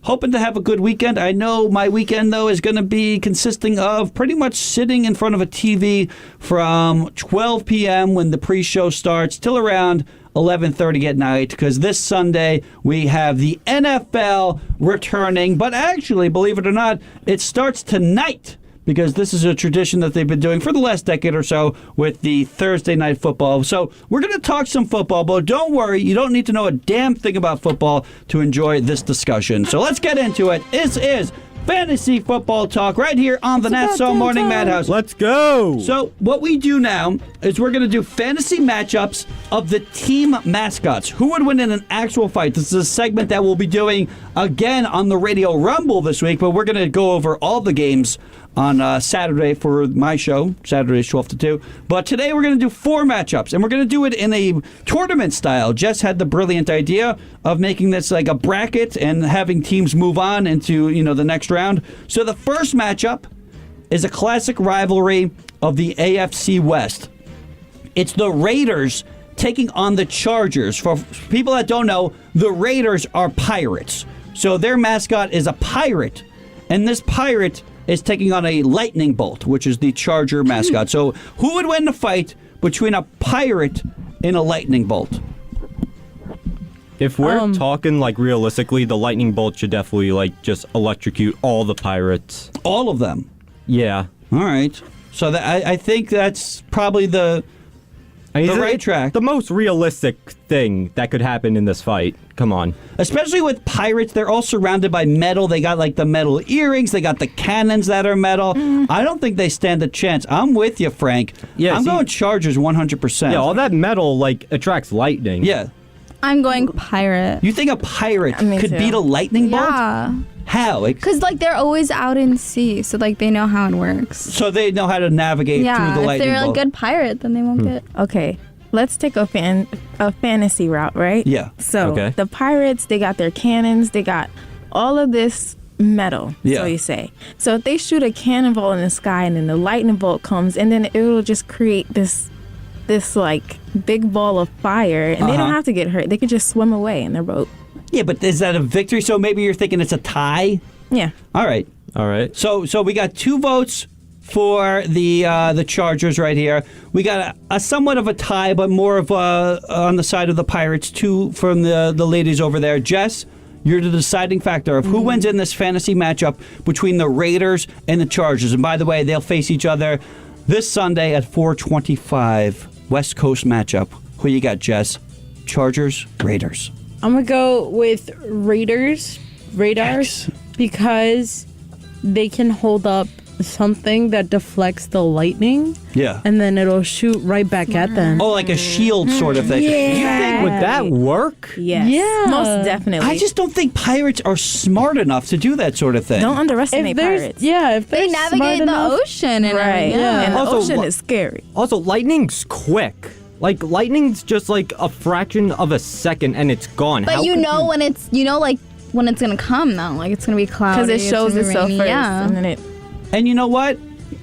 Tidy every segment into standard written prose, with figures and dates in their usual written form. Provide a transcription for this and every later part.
hoping to have a good weekend. I know my weekend, though, is going to be consisting of pretty much sitting in front of a TV from 12 p.m. when the pre-show starts till around 11:30 at night, because this Sunday we have the NFL returning. But actually, believe it or not, it starts tonight, because this is a tradition that they've been doing for the last decade or so with the Thursday night football. So we're going to talk some football, but don't worry, you don't need to know a damn thing about football to enjoy this discussion. So let's get into it. This is Fantasy Football Talk right here on the Not So Morning Madhouse. Let's go! So what we do now is we're going to do fantasy matchups of the team mascots. Who would win in an actual fight? This is a segment that we'll be doing again on the Radio Rumble this week, but we're going to go over all the games on Saturday for my show. Saturday's 12 to 2. But today we're going to do 4 matchups, and we're going to do it in a tournament style. Jess had the brilliant idea of making this like a bracket and having teams move on into, the next round. So the first matchup is a classic rivalry of the AFC West. It's the Raiders taking on the Chargers. For people that don't know, the Raiders are pirates. So their mascot is a pirate, and this pirate is taking on a lightning bolt, which is the Charger mascot. So who would win the fight between a pirate and a lightning bolt? If we're talking realistically, the lightning bolt should definitely just electrocute all the pirates. All of them? Yeah. All right. So I think that's probably the right track. The most realistic thing that could happen in this fight. Come on. Especially with pirates, they're all surrounded by metal. They got the metal earrings. They got the cannons that are metal. I don't think they stand a chance. I'm with you, Frank. Yeah, I'm going Chargers 100%. Yeah, all that metal attracts lightning. Yeah. I'm going pirate. You think a pirate could beat a lightning bolt? Yeah. How? Because they're always out in sea, so they know how it works. So they know how to navigate through the lightning bolt. Yeah, if they're a good pirate, then they won't get... Okay, let's take a fantasy route, right? Yeah. So the pirates, they got their cannons, they got all of this metal, so you say. So if they shoot a cannonball in the sky and then the lightning bolt comes, and then it will just create this big ball of fire, and they don't have to get hurt. They can just swim away in their boat. Yeah, but is that a victory? So maybe you're thinking it's a tie? Yeah. All right. So we got 2 votes for the Chargers right here. We got a somewhat of a tie, but more of on the side of the Pirates. 2 from the ladies over there. Jess, you're the deciding factor of who wins in this fantasy matchup between the Raiders and the Chargers. And by the way, they'll face each other this Sunday at 4:25. West Coast matchup. Who you got, Jess? Chargers, Raiders. I'm going to go with Raidars, because they can hold up something that deflects the lightning. Yeah. And then it'll shoot right back at them. Oh, like a shield sort of thing. Yeah. You think Would that work? Yes. Yeah. Most definitely. I just don't think pirates are smart enough to do that sort of thing. Don't underestimate pirates. Yeah, if they navigate the ocean and everything. Yeah. And the Also, ocean is scary. Also, lightning's quick. Lightning's just a fraction of a second and it's gone. But when it's, when it's going to come, though. It's going to be cloudy. Because it shows itself first. Yeah. And then it... And you know what?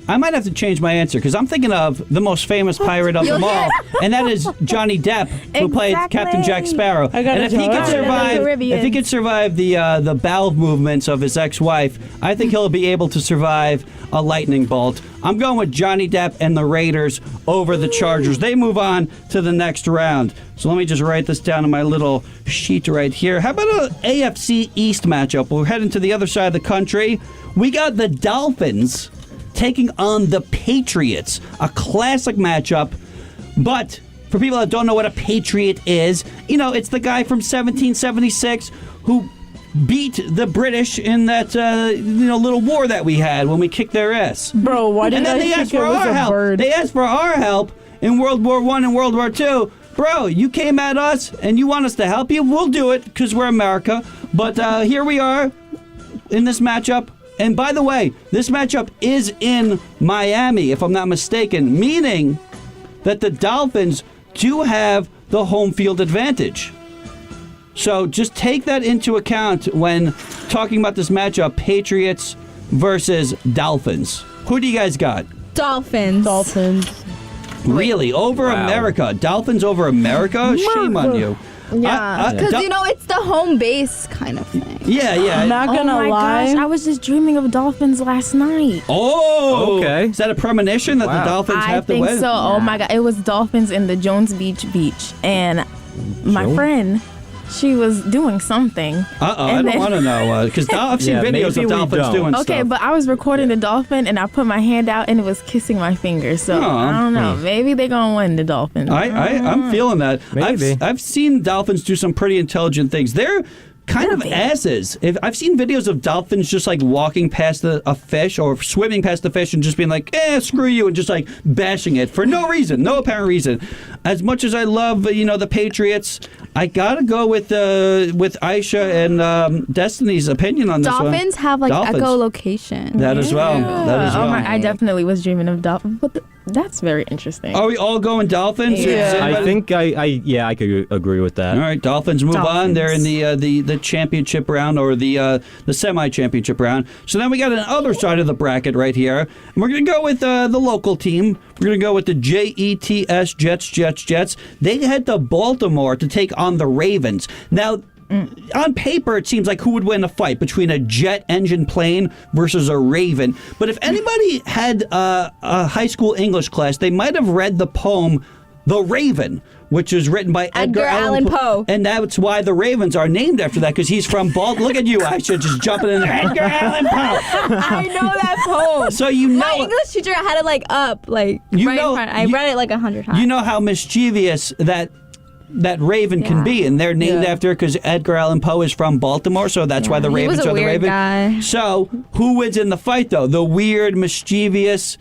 I might have to change my answer because I'm thinking of the most famous pirate of them all, and that is Johnny Depp, who played Captain Jack Sparrow. And if he could survive the bowel movements of his ex-wife, I think he'll be able to survive a lightning bolt. I'm going with Johnny Depp and the Raiders over the Chargers. They move on to the next round. So let me just write this down on my little sheet right here. How about an AFC East matchup? We're heading to the other side of the country. We got the Dolphins taking on the Patriots, a classic matchup. But for people that don't know what a Patriot is, it's the guy from 1776 who beat the British in that little war that we had when we kicked their ass. Bro, why did they asked for our help? Bird? They asked for our help in World War I and World War II. Bro, you came at us and you want us to help you? We'll do it because we're America. But here we are in this matchup. And by the way, this matchup is in Miami, if I'm not mistaken, meaning that the Dolphins do have the home field advantage. So just take that into account when talking about this matchup, Patriots versus Dolphins. Who do you guys got? Dolphins. Dolphins. Really? Over America? Dolphins over America? Shame on you. Yeah, because it's the home base kind of thing. Yeah. I'm not gonna oh my lie. gosh, I was just dreaming of dolphins last night. Oh, Okay. Is that a premonition that the Dolphins I have to think win? so. Oh my god, it was dolphins in the Jones Beach, and my Jones? friend, she was doing something. I don't want to know because I've seen Yeah, videos maybe of we dolphins don't. doing Okay, stuff. but I was recording the dolphin and I put my hand out and it was kissing my finger. So Aw. I don't know. Maybe they're gonna win the dolphins. I'm feeling that. Maybe. I've seen dolphins do some pretty intelligent things. They're kind of asses. I've seen videos of dolphins just like walking past a fish or swimming past the fish and just being like, screw you, and just like bashing it for no reason, no apparent reason. As much as I love, the Patriots, I gotta go with Aisha and Destiny's opinion on this one. Dolphins have like Dolphins. echolocation. That as well. That as Oh well. my, I definitely was dreaming of dolphins. But that's very interesting. Are we all going Dolphins? Yeah. Is I everybody- think I could agree with that. All right, Dolphins move on. Dolphins. They're in the championship round or the semi-championship round. So then we got an other side of the bracket right here. And we're going to go with the local team. We're going to go with the JETS Jets. They head to Baltimore to take on the Ravens. Now, on paper, it seems like who would win a fight between a jet engine plane versus a Raven. But if anybody had a high school English class, they might have read the poem The Raven, which is written by Edgar Allan Poe. And that's why the Ravens are named after that, because he's from Baltimore. Look at you, Aisha, just jumping in there. Edgar Allan Poe. I know that poem. So you My know, English teacher had it like up, like You right know- in front. I you- read it like 100 times. you know how mischievous that Raven can Yeah. be, and they're named Yeah. after because Edgar Allan Poe is from Baltimore, so that's why the He Ravens was a are the weird Raven. guy. So who wins in the fight, though? The weird, mischievous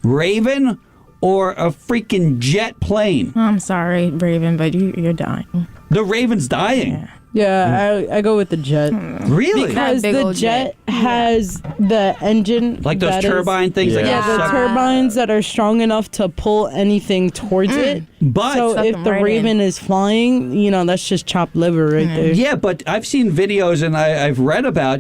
Raven or a freaking jet plane? I'm sorry, Raven, but you're dying. The Raven's dying. Yeah, I go with the jet. Really? Because big the old jet has the engine. Like those that is- turbine things? That Yeah. Yeah, the suck- turbines that are strong enough to pull anything towards it. But So Suck if 'em the right Raven is flying, that's just chopped liver right there. yeah, but I've seen videos and I've read about,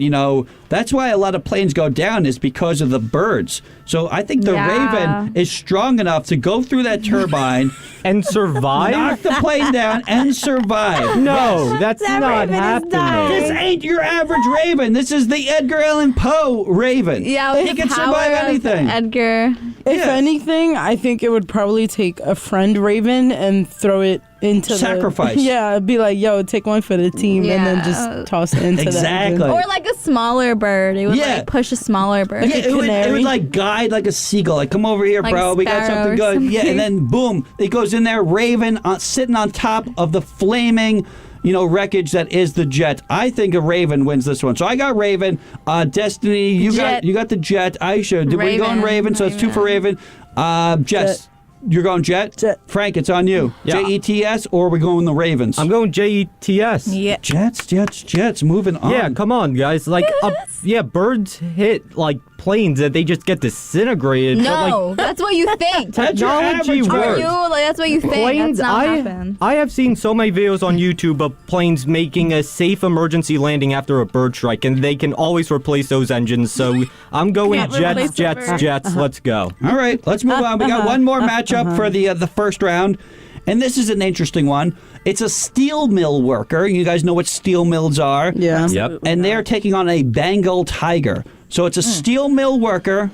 that's why a lot of planes go down is because of the birds. So I think the Yeah. Raven is strong enough to go through that turbine, And survive? knock the plane down, and survive. No, that's That not Raven is happening. dying. This ain't your average Raven. This is the Edgar Allan Poe Raven. Yeah, with he the can power survive of anything. Edgar. If Yeah. anything, I think it would probably take a friend Raven and throw it into Sacrifice. Yeah, be like, yo, take one for the team, and then Yeah. just toss it into Exactly. the engine. Or like a smaller bird. It would Yeah. like push a smaller bird. Yeah, it would canary. like guide like a seagull. Like, come over here, Like bro. We got sparrow something or good. something. Yeah, and then boom, it goes in there. Raven sitting on top of the flaming, wreckage that is the jet. I think a Raven wins this one. So I got Raven. Destiny, you Jet. got the jet. Aisha, did we go on Raven. Raven? So it's 2 for Raven. Jess. Jet. You're going Jet? Jet. Frank, it's on you. Yeah. JETS or are we going the Ravens? I'm going JETS. Yeah. Jets. Moving on. Yeah, come on, guys. Like, birds hit like planes that they just get disintegrated. but, No, that's what you think. That's your Technology average Are works. you like that's what you think? Planes, That's not happen. I have seen so many videos on YouTube of planes making a safe emergency landing after a bird strike, and they can always replace those engines. So I'm going Can't replace Jets. the bird. Let's go. All right, let's move on. We got one more matchup for the first round, and this is an interesting one. It's a steel mill worker. You guys know what steel mills are. Yeah. Yep. And they're taking on a Bengal tiger. So it's a steel mill worker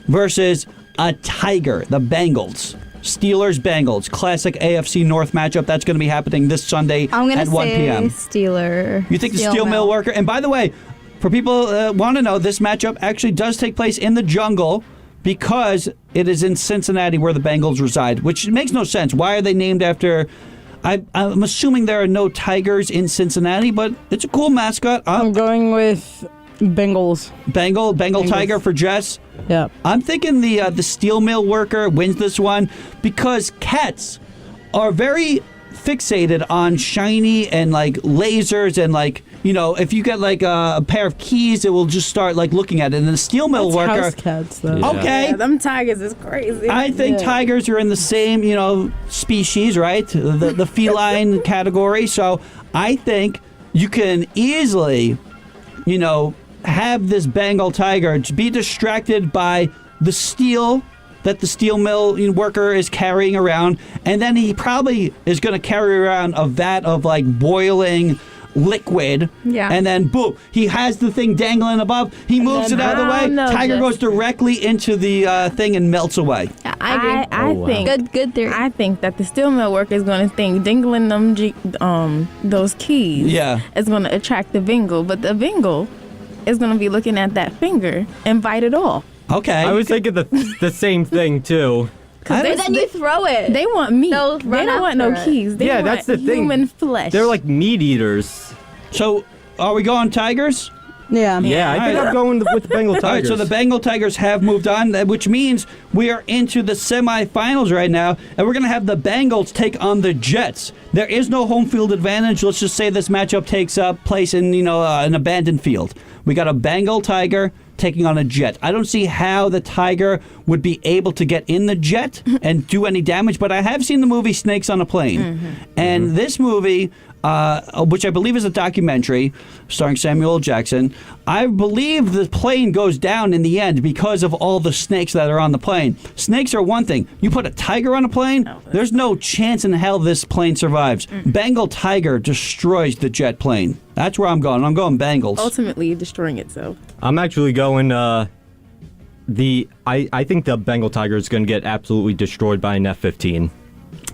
versus a tiger, the Bengals. Steelers-Bengals, classic AFC North matchup. That's going to be happening this Sunday I'm gonna at 1 say p.m. Steeler. You think the steel mill worker? And by the way, for people want to know, this matchup actually does take place in the jungle because it is in Cincinnati where the Bengals reside, which makes no sense. Why are they named after? I'm assuming there are no tigers in Cincinnati, but it's a cool mascot. I'm going with Bengals. Bengal Bengals. tiger for Jess. Yeah. I'm thinking the steel mill worker wins this one because cats are very fixated on shiny and like lasers and like if you get like a pair of keys, it will just start like looking at it. And the steel mill That's worker, house cats, though. Yeah. okay. Yeah, them tigers is crazy. I think Yeah. tigers are in the same, species, right? The feline category. So I think you can easily, have this Bengal tiger be distracted by the steel that the steel mill worker is carrying around, and then he probably is going to carry around a vat of like boiling liquid. Yeah. And then boom, he has the thing dangling above. He moves it out of the way. no, Tiger goes directly into the thing and melts away. I agree. I think Good theory. I think that the steel mill worker is going to think dingling them those keys is going to attract the Bengal, but the Bengal is going to be looking at that finger and bite it off. Okay. I was thinking the same thing too. But then you throw it. They want meat. They'll They run don't want no after it. keys. They Yeah, want that's the thing. human flesh. They're like meat eaters. So, are we going Tigers? Yeah. Yeah, I think I'm going with the Bengal Tigers. All right, so the Bengal Tigers have moved on, which means we are into the semifinals right now, and we're going to have the Bengals take on the Jets. There is no home field advantage. Let's just say this matchup takes place in an abandoned field. We got a Bengal Tiger taking on a Jet. I don't see how the Tiger would be able to get in the Jet and do any damage, but I have seen the movie Snakes on a Plane, and this movie, which I believe is a documentary starring Samuel L. Jackson, I believe the plane goes down in the end because of all the snakes that are on the plane. Snakes are one thing. You put a tiger on a plane, there's no chance in hell this plane survives. Bengal Tiger destroys the jet plane. That's where I'm going. I'm going Bengals. ultimately destroying itself. I'm actually going I think the Bengal Tiger is going to get absolutely destroyed by an F-15.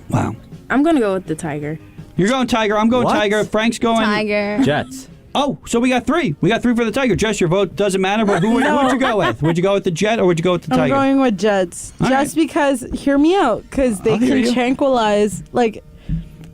Wow. I'm going to go with the Tiger. You're going Tiger. I'm going What? Tiger. Frank's going... Tiger. Jets. Oh, so we got three. We got three for the Tiger. Jess, your vote doesn't matter, but who'd you go with? Would you go with the Jet or would you go with the I'm Tiger? going with Jets. All Just right. because, hear me out, because they I'll hear can you. tranquilize, like,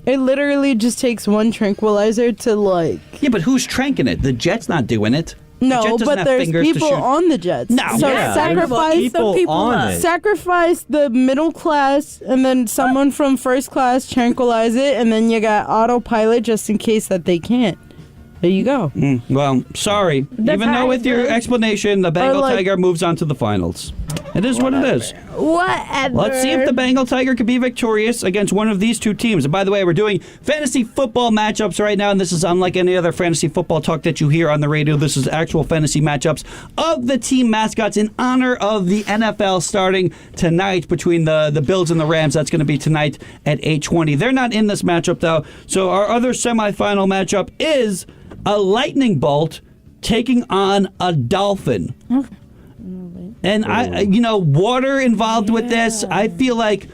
it literally just takes one tranquilizer to, like... Yeah, but who's tranking it? The Jet's not doing it. The Jet No, doesn't but have there's fingers to people shoot. on the Jets. No. So Yeah, there's sacrifice people on it. sacrifice the middle class, and then someone from first class tranquilize it, and then you got autopilot just in case that they can't. There you go. Well, sorry. Even though with your explanation, the Bengal like- Tiger moves on to the finals. It is what it is. Whatever. Let's see if the Bengal Tiger could be victorious against one of these two teams. And by the way, we're doing fantasy football matchups right now, and this is unlike any other fantasy football talk that you hear on the radio. This is actual fantasy matchups of the team mascots in honor of the NFL starting tonight between the Bills and the Rams. That's going to be tonight at 8:20. They're not in this matchup, though. So our other semifinal matchup is a lightning bolt taking on a dolphin. And water involved with this. I feel like,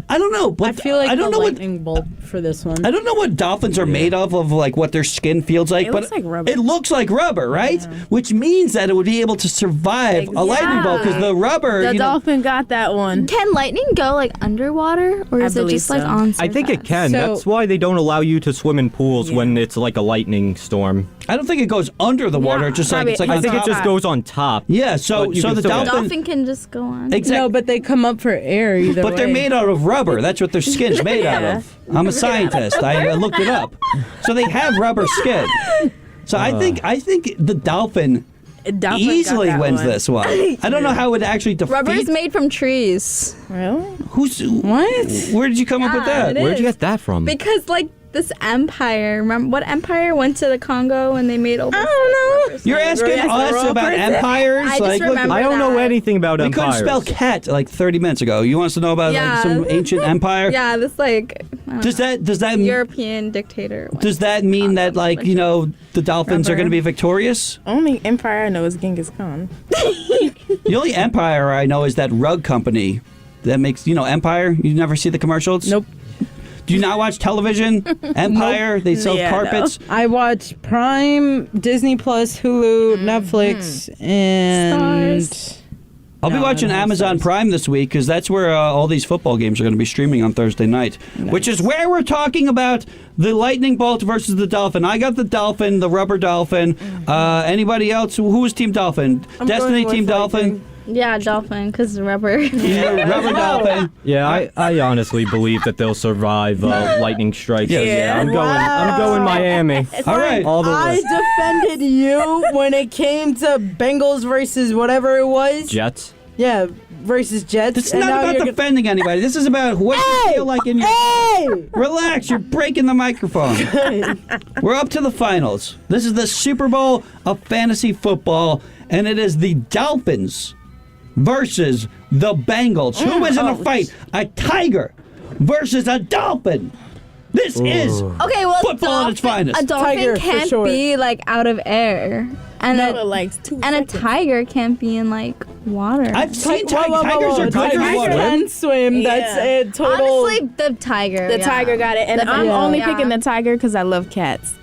I don't know, but I feel like I don't the know lightning bolt for this one. I don't know what dolphins are made of like what their skin feels like, It but looks like rubber. it looks like rubber, right? Which means that it would be able to survive a lightning bolt because the rubber. The dolphin got that one. Can lightning go like underwater, or is it believe just like so. on? I think it surface? can. So- That's why they don't allow you to swim in pools when it's like a lightning storm. I don't think it goes under the water. Yeah, Just like it's like probably- on I think it top. just goes on top. Yeah. So But you so can the still get- dolphin. Dolphin can just go on. Exactly. No, but they come up for air either But they're way. made out of rubber. That's what their skin's made out of. I'm a scientist. I looked it up. So they have rubber skin. So I think the dolphin Dolphin easily got that wins one. this one. I don't know how it would actually defeat. Rubber is made from trees. Really? What? Where did you come up with Yeah, that? it Where'd you is. get that from? Because like this empire, remember what empire went to the Congo and they made all this? I don't know. You're asking Yes, the us wrong about person. empires? I just Like, look, remember I don't know that. anything about we couldn't empires. spell cat like 30 minutes ago. You want us to know about like, some ancient empire? Yeah, this like I don't know, Does that European dictator. went does that to mean that Congo, like which the dolphins are Rubber. going to be victorious? Only empire I know is Genghis Khan. The only empire I know is that rug company that makes Empire. You never see the commercials? Nope. Do you not watch television? Empire. They sell Yeah, carpets. I watch Prime, Disney Plus, Hulu, Netflix, and... Stars. I'll be No, watching I don't have Amazon Stars. Prime this week because that's where all these football games are going to be streaming on Thursday night, which is where we're talking about the lightning bolt versus the dolphin. I got the dolphin, the rubber dolphin. Anybody else? Who was Team Dolphin? I'm Destiny going with Team Dolphin? lightning. Yeah, dolphin, because rubber. Rubber dolphin. Yeah, I honestly believe that they'll survive lightning strikes. Yeah. I'm going Miami. All right. All the I way. defended you when it came to Bengals versus whatever it was. Jets. Yeah, versus Jets. It's and not now about you're gonna- defending anybody. This is about what you feel like in your... Hey! Relax, you're breaking the microphone. We're up to the finals. This is the Super Bowl of fantasy football, and it is the Dolphins versus the Bengals. Who wins in a fight? A tiger versus a dolphin. This is Okay, well, football at its finest. a dolphin Tiger, for can't sure. be like out of air, and and a tiger can't be in like water. I've seen Whoa, whoa, whoa, tigers whoa. are good Tiger in water. can swim. That's Yeah. a total. Honestly, the tiger. The yeah. tiger got it, and The I'm Bengal, only yeah. picking the tiger because I love cats.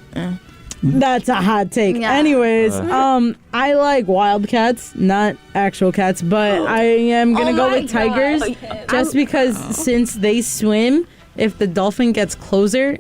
That's a hot take. Yeah. Anyways, I like wildcats, not actual cats, but I am gonna Oh go my with tigers just because since they swim, if the dolphin gets closer,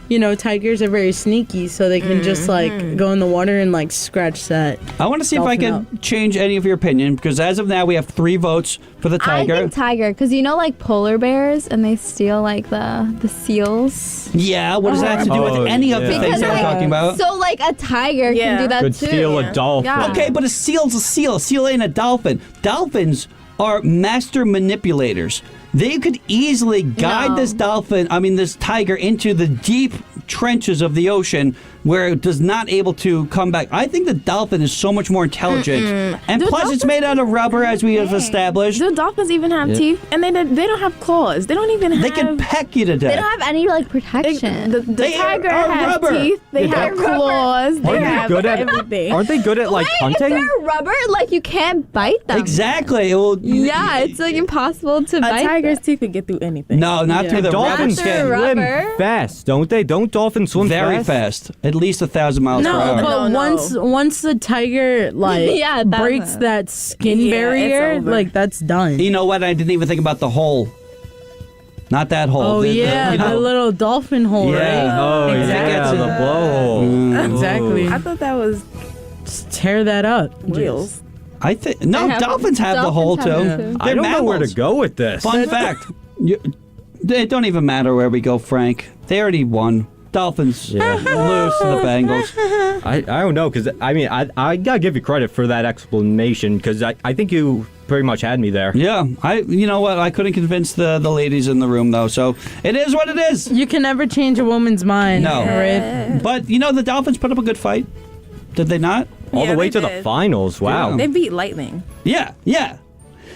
you know, tigers are very sneaky, so they can just like go in the water and like scratch that. I want to see if I Dolphin can change any of your opinion because as of now we have 3 votes for the I tiger. think tiger, because you know, like polar bears, and they steal like the seals. Yeah, what does that have to do with Oh, any of the yeah. things that we're like, talking about? So like a tiger Yeah. can do that Could too. steal a dolphin. Yeah. Okay, but a seal's a seal. A seal ain't a dolphin. Dolphins are master manipulators. They could easily guide No. this tiger into the deep trenches of the ocean where it does not able to come back. I think the dolphin is so much more intelligent. And Do plus it's dolphins made out of rubber as we have established. Do dolphins even have teeth? And they don't have claws. They don't even have. They can peck you to They death. don't have any like protection. The They tiger are has rubber. teeth. They have claws. They Aren't they have good at everything. Aren't they good at like If hunting? they're rubber, like you can't bite them. Exactly. Well, Yeah, it's like impossible to A bite. tiger's teeth could get through anything. No, not through the Dolphins Not through skin. rubber. swim fast, don't they? Don't dolphins swim Very fast. At least 1,000 miles per No, hour. but No. once the tiger like Yeah, that breaks one. that skin Yeah, barrier, it's over. like that's done. You know what? I didn't even think about the hole. Not that hole. Oh yeah, you the know. little dolphin hole, Yeah. right? Oh Exactly. yeah, the blowhole. Exactly. I thought that was Just tear that up. whales. I think no. They have- Dolphins have the hole too. dolphins have it, too. I don't know where to mammals. go with this. Fun fact. It don't even matter where we go, Frank. They already won. Dolphins Yeah. lose to the Bengals. I don't know because I mean I gotta give you credit for that explanation because I think you pretty much had me there. Yeah, you know what? I couldn't convince the ladies in the room though, so it is what it is. You can never change a woman's mind. No. right? But you know the Dolphins put up a good fight, did they not? All Yeah, the way they to the did. finals. Wow. Yeah. They beat lightning. Yeah, yeah.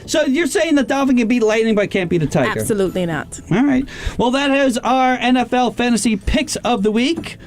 So you're saying the Dolphin can beat lightning but can't beat a tiger? Absolutely not. All right. Well, that is our NFL fantasy picks of the week.